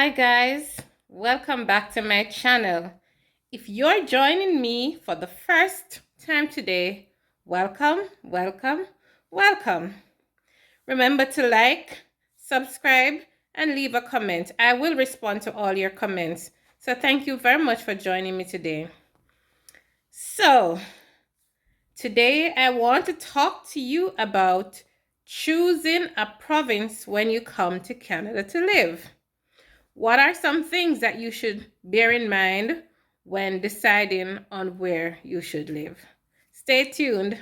Hi guys, welcome back to my channel. If you're joining me for the first time today, welcome, welcome, welcome. Remember to like, subscribe, and leave a comment. I will respond to all your comments. So thank you very much for joining me today. So today I want to talk to you about choosing a province when you come to Canada to live. What are some things that you should bear in mind when deciding on where you should live? Stay tuned.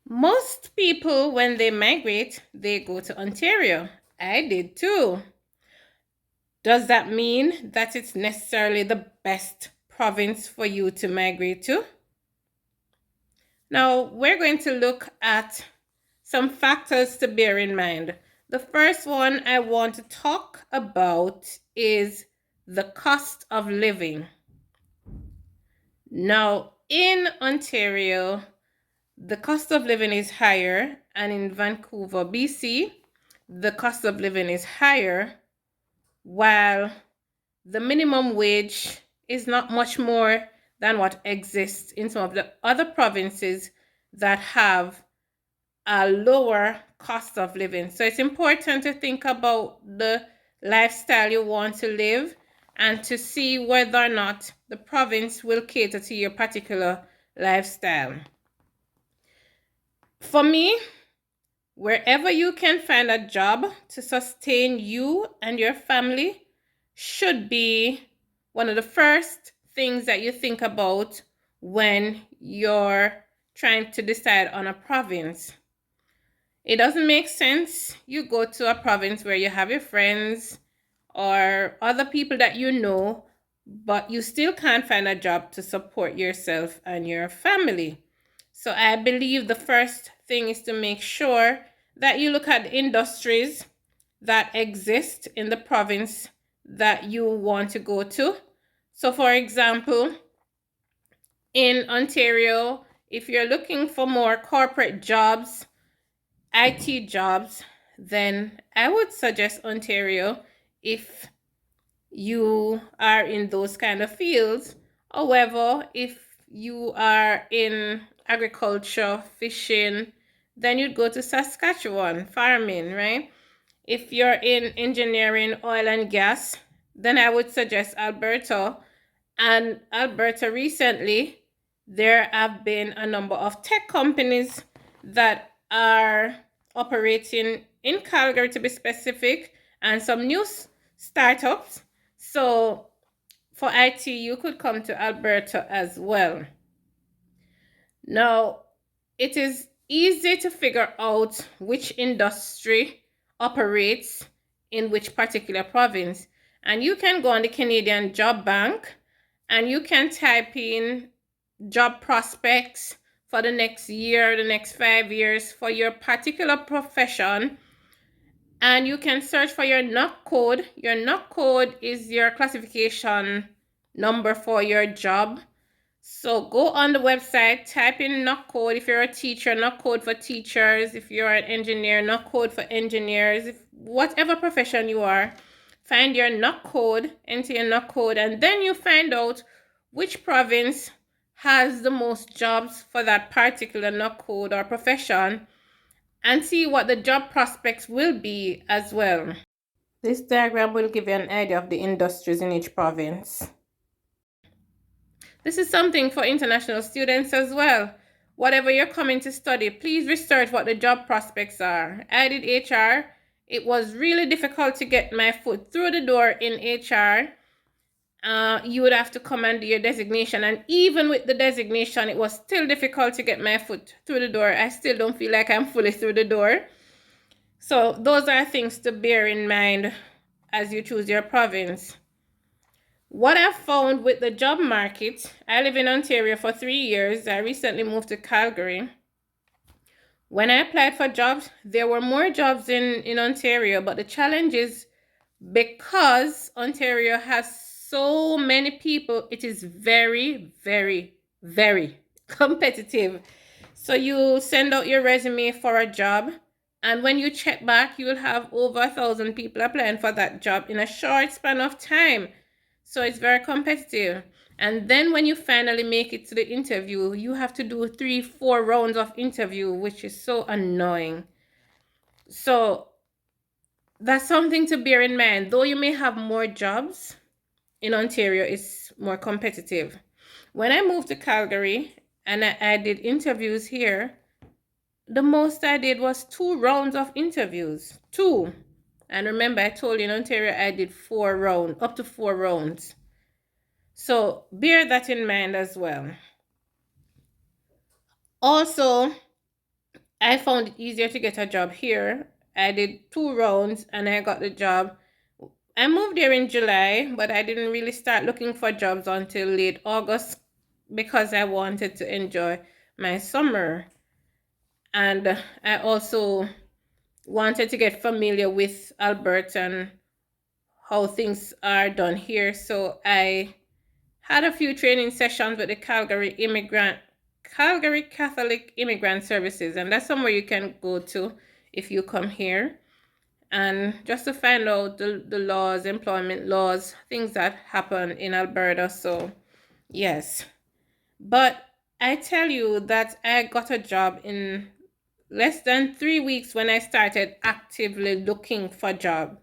Most people, when they migrate, they go to Ontario. I did too. Does that mean that it's necessarily the best province for you to migrate to? Now, we're going to look at some factors to bear in mind. The first one I want to talk about is the cost of living. Now, in Ontario, the cost of living is higher, and in Vancouver, BC, the cost of living is higher, while the minimum wage is not much more than what exists in some of the other provinces that have a lower cost of living. So it's important to think about the lifestyle you want to live and to see whether or not the province will cater to your particular lifestyle. For me, wherever you can find a job to sustain you and your family should be one of the first things that you think about when you're trying to decide on a province. It doesn't make sense you go to a province where you have your friends or other people that you know, but you still can't find a job to support yourself and your family. So I believe the first thing is to make sure that you look at industries that exist in the province that you want to go to. So for example, in Ontario, if you're looking for more corporate jobs, IT jobs, then I would suggest Ontario if you are in those kind of fields. However, if you are in agriculture, fishing, then you'd go to Saskatchewan, farming, right? If you're in engineering, oil and gas, then I would suggest Alberta. And Alberta recently, there have been a number of tech companies that are operating in Calgary, to be specific, and some new startups. So for IT, you could come to Alberta as well. Now, it is easy to figure out which industry operates in which particular province. And you can go on the Canadian Job Bank and you can type in job prospects for the next year, the next 5 years for your particular profession. And you can search for your NUC code. Your NUC code is your classification number for your job. So go on the website, type in NUC code. If you're a teacher, NUC code for teachers. If you're an engineer, NUC code for engineers. If whatever profession you are, find your NUC code, enter your NUC code, and then you find out which province has the most jobs for that particular NUC code or profession, and see what the job prospects will be as well. This diagram will give you an idea of the industries in each province. This is something for international students as well. Whatever you're coming to study, please research what the job prospects are. I did HR. It was really difficult to get my foot through the door in HR. You would have to come and do your designation. And even with the designation, it was still difficult to get my foot through the door. I still don't feel like I'm fully through the door. So those are things to bear in mind as you choose your province. What I've found with the job market, I live in Ontario for 3 years. I recently moved to Calgary. When I applied for jobs, there were more jobs in Ontario, but the challenge is because Ontario has so many people, it is very, very, very competitive. So you send out your resume for a job, And when you check back, you will have over 1,000 people applying for that job in a short span of time. So it's very competitive. And then when you finally make it to the interview, you have to do 3-4 rounds of interview, which is so annoying. So that's something to bear in mind. Though you may have more jobs, in Ontario, it's more competitive. When I moved to Calgary and I did interviews here, the most I did was 2 rounds of interviews. 2. And remember, I told you in Ontario I did 4 rounds, up to 4 rounds. So bear that in mind as well. Also, I found it easier to get a job here. I did 2 rounds and I got the job. I moved here in July, but I didn't really start looking for jobs until late August because I wanted to enjoy my summer. And I also wanted to get familiar with Alberta and how things are done here. So I had a few training sessions with the Calgary Catholic Immigrant Services, and that's somewhere you can go to if you come here, and just to find out the laws, employment laws, things that happen in Alberta. So yes, but I tell you that I got a job in less than 3 weeks when I started actively looking for a job.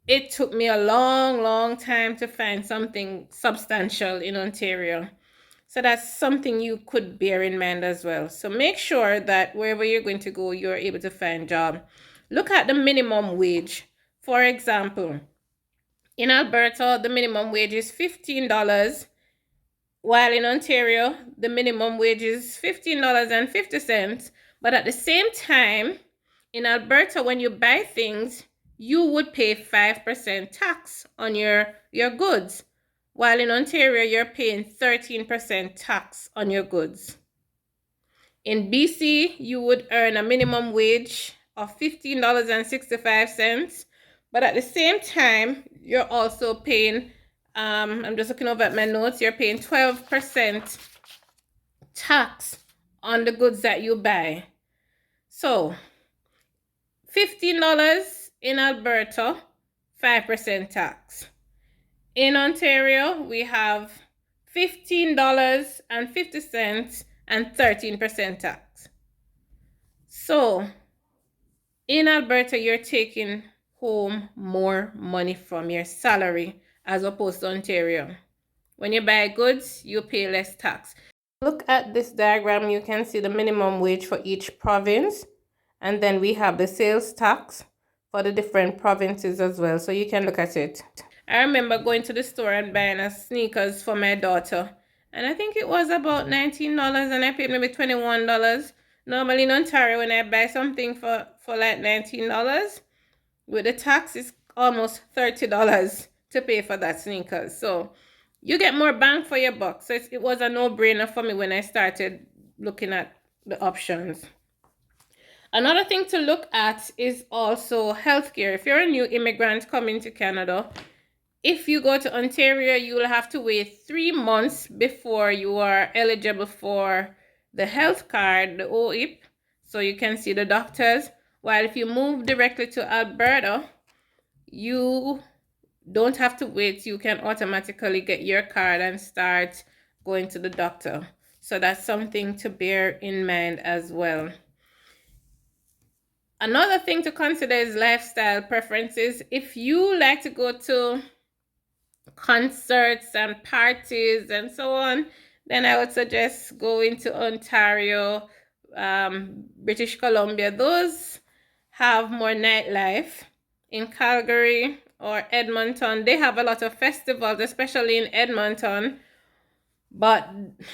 It took me a long time to find something substantial in Ontario. So that's something you could bear in mind as well. So make sure that wherever you're going to go, you're able to find a job. Look at the minimum wage. For example, in Alberta, the minimum wage is $15, while in Ontario, the minimum wage is $15.50. But at the same time, in Alberta, when you buy things, you would pay 5% tax on your goods, while in Ontario, you're paying 13% tax on your goods. In BC, you would earn a minimum wage of $15.65, but at the same time, you're also paying, I'm just looking over at my notes, you're paying 12% tax on the goods that you buy. So $15 in Alberta, 5% tax. In Ontario, we have $15.50 and 13% tax. So in Alberta, you're taking home more money from your salary as opposed to Ontario. When you buy goods, you pay less tax. Look at this diagram, you can see the minimum wage for each province, and then we have the sales tax for the different provinces as well, so you can look at it. I remember going to the store and buying a sneakers for my daughter, and I think it was about $19 and I paid maybe $21. Normally in Ontario, when I buy something for like $19, with the tax, it's almost $30 to pay for that sneakers. So you get more bang for your buck. So it was a no-brainer for me when I started looking at the options. Another thing to look at is also healthcare. If you're a new immigrant coming to Canada, if you go to Ontario, you will have to wait 3 months before you are eligible for the health card, the OIP, so you can see the doctors. While if you move directly to Alberta, you don't have to wait. You can automatically get your card and start going to the doctor. So that's something to bear in mind as well. Another thing to consider is lifestyle preferences. If you like to go to concerts and parties and so on, then I would suggest going to Ontario, British Columbia. Those have more nightlife. In Calgary or Edmonton, they have a lot of festivals, especially in Edmonton, but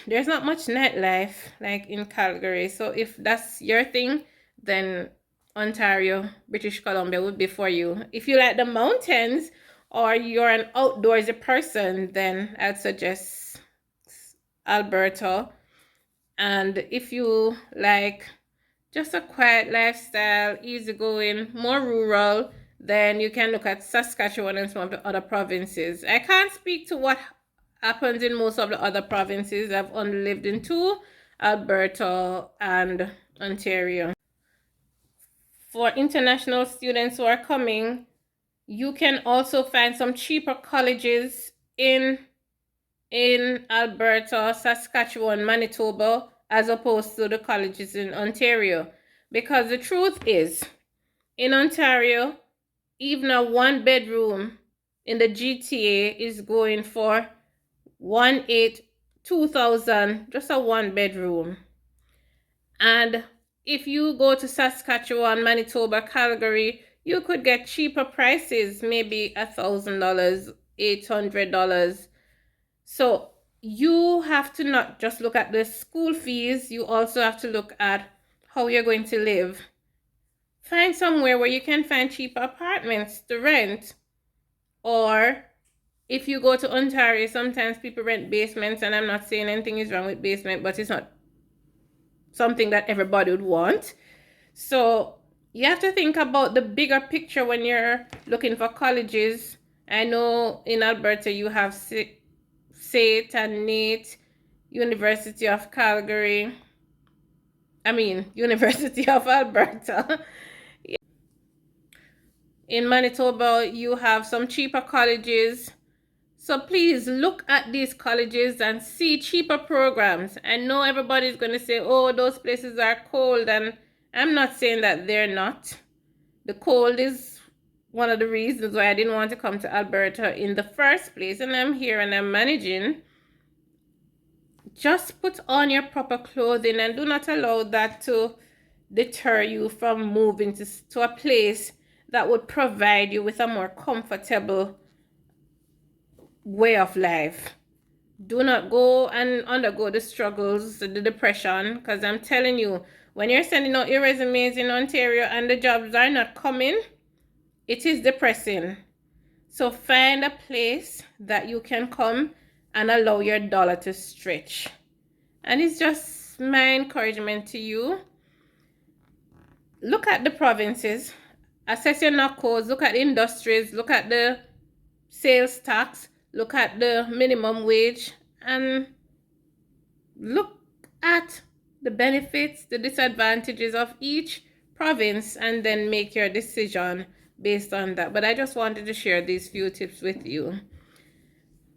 there's not much nightlife like in Calgary. So if that's your thing, then Ontario, British Columbia would be for you. If you like the mountains or you're an outdoorsy person, then I'd suggest Alberta. And if you like just a quiet lifestyle, easygoing, more rural, then you can look at Saskatchewan and some of the other provinces. I can't speak to what happens in most of the other provinces. I've only lived in 2, Alberta and Ontario. For international students who are coming, you can also find some cheaper colleges in Alberta, Saskatchewan, Manitoba, as opposed to the colleges in Ontario. Because the truth is, in Ontario, even a one bedroom in the GTA is going for 2,000, just a one bedroom. And if you go to Saskatchewan, Manitoba, Calgary, you could get cheaper prices, maybe $1,000, $800. So you have to not just look at the school fees, you also have to look at how you're going to live. Find somewhere where you can find cheaper apartments to rent. Or if you go to Ontario, sometimes people rent basements, and I'm not saying anything is wrong with basement, but it's not something that everybody would want. So you have to think about the bigger picture when you're looking for colleges. I know in Alberta you have SAIT and NAIT, University of Calgary. University of Alberta. In Manitoba, you have some cheaper colleges. So please look at these colleges and see cheaper programs. I know everybody's going to say, oh, those places are cold. And I'm not saying that they're not. The cold is one of the reasons why I didn't want to come to Alberta in the first place. And I'm here and I'm managing. Just put on your proper clothing and do not allow that to deter you from moving to a place that would provide you with a more comfortable way of life. Do not go and undergo the struggles, the depression, because I'm telling you, when you're sending out your resumes in Ontario and the jobs are not coming, it is depressing. So find a place that you can come and allow your dollar to stretch. And it's just my encouragement to you. Look at the provinces, assess your NACOs, look at the industries, look at the sales tax, look at the minimum wage, and look at the benefits, the disadvantages of each province, and then make your decision based on that. But I just wanted to share these few tips with you.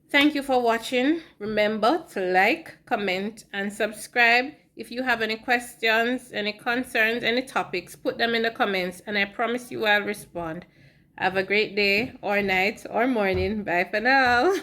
Thank you for watching. Remember to like, comment, and subscribe. If you have any questions, any concerns, any topics, put them in the comments, and I promise you I'll respond. Have a great day, or night, or morning. Bye for now.